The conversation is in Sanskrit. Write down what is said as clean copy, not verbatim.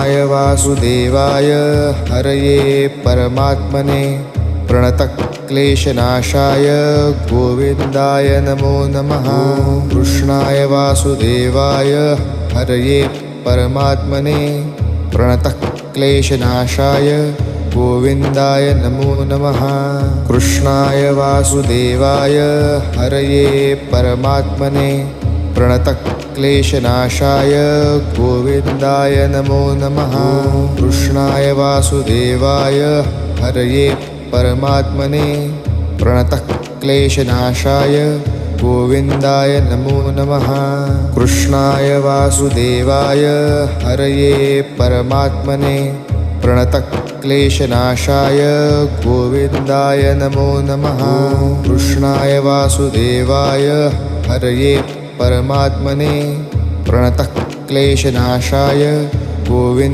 कृष्णाय वासुदेवाय हरये परमात्मने प्रणतक्लेशनाशाय गोविन्दाय नमो नमः। कृष्णाय वासुदेवाय हरये परमात्मने प्रणतक्लेशनाशाय गोविन्दाय नमो नमः। कृष्णाय वासुदेवाय हरये परमात्मने प्रणतक्लेशनाशाय गोविन्दाय नमो नमः। कृष्णाय वासुदेवाय हरये परमात्मने प्रणतक्लेशनाशाय गोविन्दाय नमो नमः। कृष्णाय वासुदेवाय हरये परमात्मने प्रणतक्लेशनाशाय गोविन्दाय नमो नमः। कृष्णाय वासुदेवाय हरये परमात्मने प्रणतक्लेशनाशाय गोविन्द